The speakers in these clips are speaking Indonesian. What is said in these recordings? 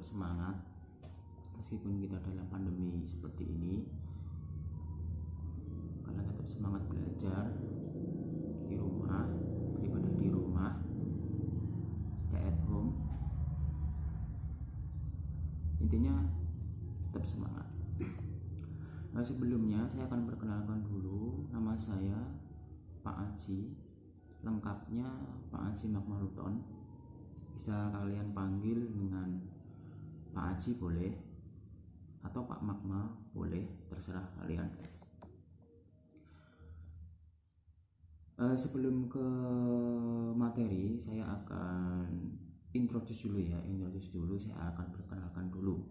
tetap semangat meskipun kita dalam pandemi seperti ini. Kalian tetap semangat belajar di rumah, beribadah di rumah, stay at home. Intinya tetap semangat. Nah, sebelumnya saya akan perkenalkan dulu, nama saya Pak Aji, lengkapnya Pak Aji Makmaluton. Bisa kalian panggil dengan Pak Aji boleh, atau Pak Makma boleh, terserah kalian. Sebelum ke materi, saya akan introduce dulu. Saya akan perkenalkan dulu.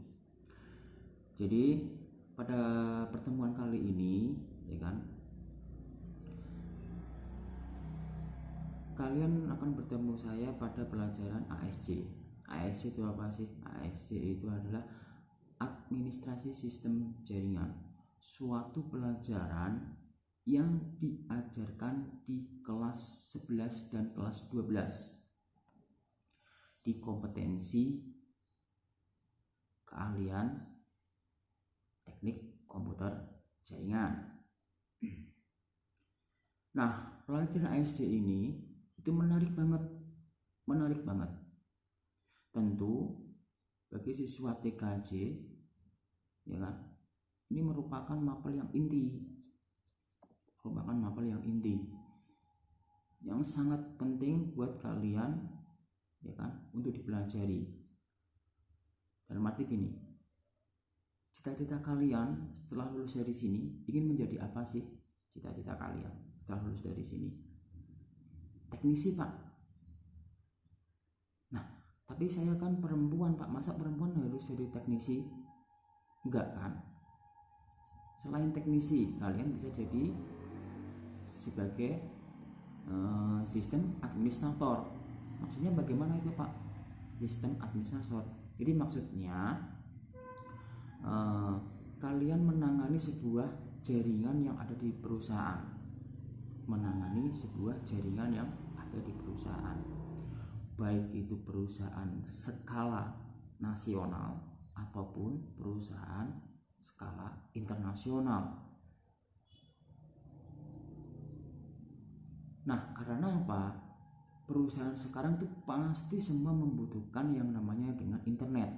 Jadi pada pertemuan kali ini, ya kan, kalian akan bertemu saya pada pelajaran ASC. ASC itu apa sih? ASC itu adalah administrasi sistem jaringan, suatu pelajaran yang diajarkan di kelas 11 dan kelas 12 di kompetensi keahlian teknik komputer jaringan. Nah, pelajaran ASC ini itu menarik banget. Tentu bagi siswa TKJ, ya kan, ini merupakan mapel yang inti, yang sangat penting buat kalian, ya kan, untuk dipelajari. Dalam arti gini, cita-cita kalian setelah lulus dari sini ingin menjadi apa sih? Cita-cita kalian setelah lulus dari sini? Teknisi, Pak. Nah, tapi saya kan perempuan, Pak. Masa perempuan harus jadi teknisi? Enggak kan? Selain teknisi, kalian bisa jadi sebagai sistem administrator. Maksudnya bagaimana itu, Pak? Sistem administrator. Jadi maksudnya kalian menangani sebuah jaringan yang ada di perusahaan. Baik itu perusahaan skala nasional ataupun perusahaan skala internasional. Nah, karena apa? Perusahaan sekarang tuh pasti semua membutuhkan yang namanya dengan internet.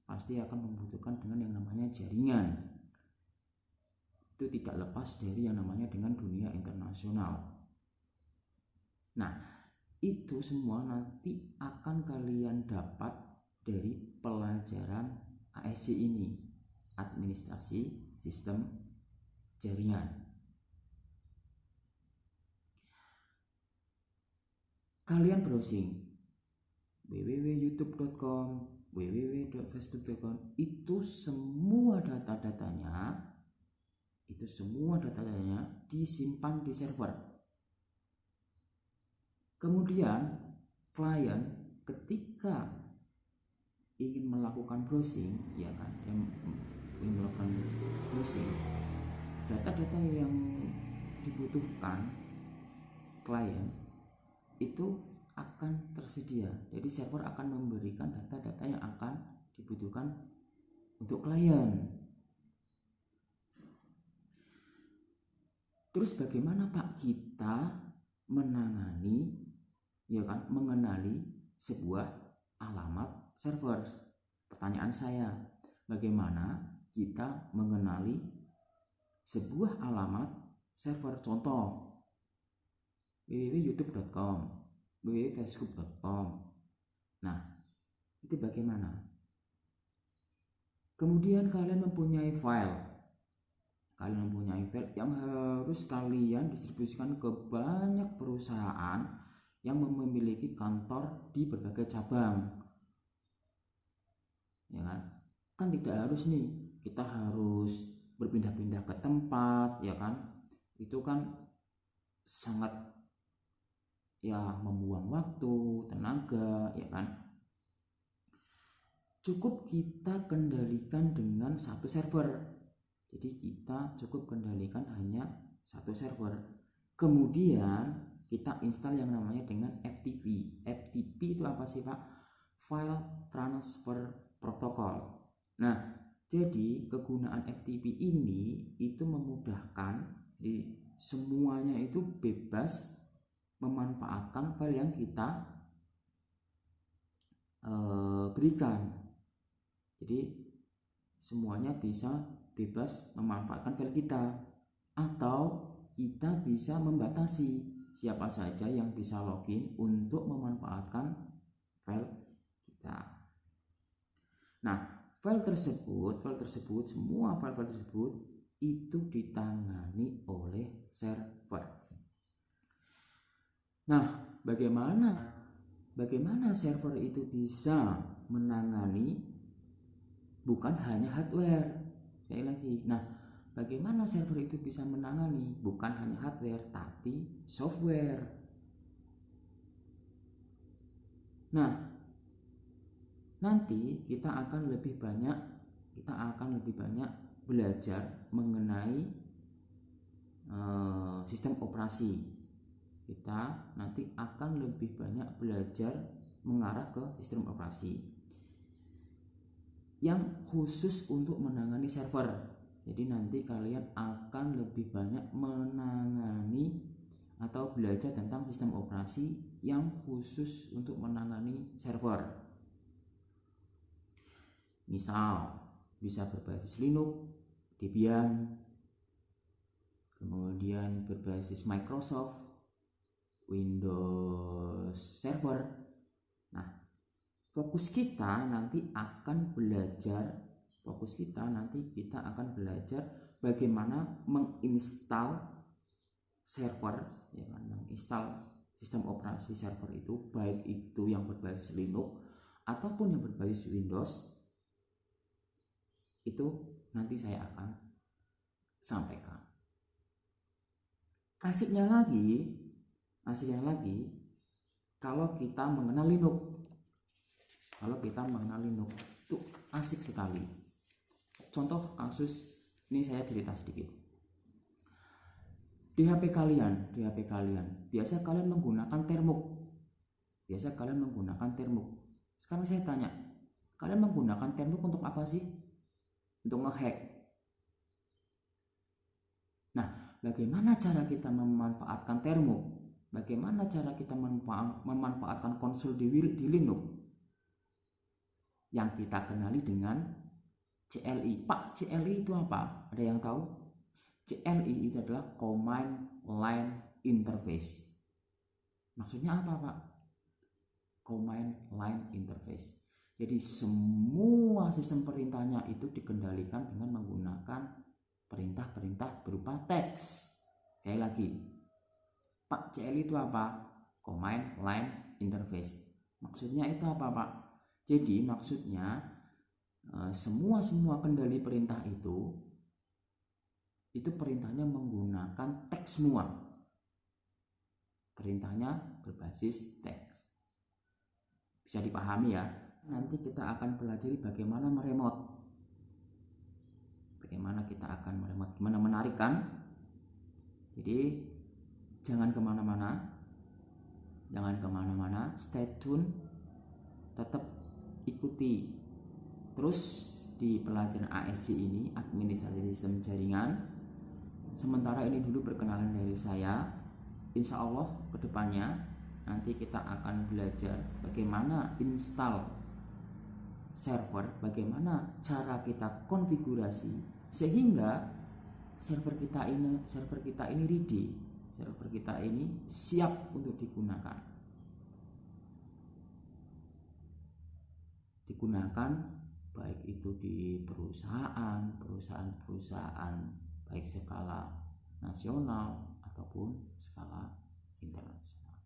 Pasti akan membutuhkan dengan yang namanya jaringan. Itu tidak lepas dari yang namanya dengan dunia internasional. Nah, itu semua nanti akan kalian dapat dari pelajaran ASC ini, administrasi sistem jaringan. Kalian browsing www.youtube.com, www.facebook.com, itu semua data-datanya disimpan di server. Kemudian klien ketika ingin melakukan browsing, ya kan, data-data yang dibutuhkan klien itu akan tersedia. Jadi server akan memberikan data-data yang akan dibutuhkan untuk klien. Terus bagaimana, Pak, kita menangani, ya kan, mengenali sebuah alamat server? Pertanyaan saya, bagaimana kita mengenali sebuah alamat server? Contoh, www.youtube.com, www.facebook.com. Nah, itu bagaimana? Kemudian kalian mempunyai file yang harus kalian distribusikan ke banyak perusahaan yang memiliki kantor di berbagai cabang, ya kan? Kan tidak harus nih kita harus berpindah-pindah ke tempat, ya kan? Itu kan sangat membuang waktu, tenaga, ya kan? Cukup kita kendalikan dengan satu server. Jadi kita cukup kendalikan hanya satu server. Kemudian kita install yang namanya dengan FTP. FTP itu apa sih, Pak? File Transfer protokol. Nah, jadi kegunaan FTP ini itu memudahkan, jadi semuanya itu bebas memanfaatkan file yang kita berikan. Jadi semuanya bisa bebas memanfaatkan file kita, atau kita bisa membatasi siapa saja yang bisa login untuk memanfaatkan file kita. Nah, file tersebut, semua file tersebut itu ditangani oleh server. Nah, bagaimana server itu bisa menangani bukan hanya hardware. Sekali lagi, nah, bagaimana server itu bisa menangani bukan hanya hardware tapi software. Nah, nanti kita akan lebih banyak belajar mengenai sistem operasi. Kita nanti akan lebih banyak belajar mengarah ke sistem operasi yang khusus untuk menangani server. Jadi nanti kalian akan lebih banyak menangani atau belajar tentang sistem operasi yang khusus untuk menangani server. Misal bisa berbasis Linux, Debian, kemudian berbasis Microsoft, Windows Server. Nah, fokus kita nanti akan belajar bagaimana menginstal server, ya kan, menginstal sistem operasi server itu, baik itu yang berbasis Linux ataupun yang berbasis Windows. Itu nanti saya akan sampaikan. Asiknya lagi kalau kita mengenal Linux. Itu asik sekali. Contoh kasus ini saya cerita sedikit. Di HP kalian, biasa kalian menggunakan termuk. Sekarang saya tanya, kalian menggunakan termuk untuk apa sih? Untuk ngehack. Nah, bagaimana cara kita memanfaatkan termuk? Bagaimana cara kita memanfaatkan konsol di Linux? Yang kita kenali dengan CLI. Pak, CLI itu apa? Ada yang tahu? CLI itu adalah Command Line Interface. Maksudnya apa, Pak? Command Line Interface. Jadi semua sistem perintahnya itu dikendalikan dengan menggunakan perintah-perintah berupa teks. Sekali lagi, Pak, CLI itu apa? Command Line Interface. Maksudnya itu apa, Pak? Jadi maksudnya semua kendali perintah itu perintahnya menggunakan teks semua. Perintahnya berbasis teks. Bisa dipahami ya? Nanti kita akan pelajari bagaimana meremote. Gimana menarik kan? Jadi jangan kemana-mana, stay tune, tetap ikuti terus di pelajaran ASJ ini, administrasi sistem jaringan. Sementara ini dulu perkenalan dari saya. Insya Allah kedepannya nanti kita akan belajar bagaimana install server, bagaimana cara kita konfigurasi sehingga server kita ini ready, server kita ini siap untuk digunakan baik itu di perusahaan baik skala nasional ataupun skala internasional.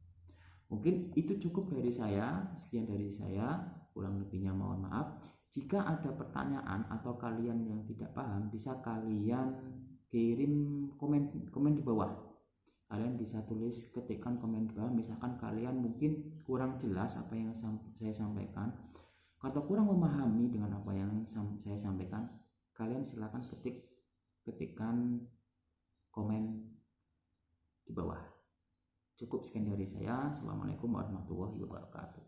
Mungkin itu cukup dari saya, sekian dari saya, kurang lebihnya mohon maaf. Jika ada pertanyaan atau kalian yang tidak paham, bisa kalian kirim komen di bawah. Kalian bisa tulis, ketikkan komen di bawah. Misalkan kalian mungkin kurang jelas apa yang saya sampaikan, atau kurang memahami dengan apa yang saya sampaikan, kalian silakan ketikkan komen di bawah. Cukup sekian dari saya. Assalamualaikum warahmatullahi wabarakatuh.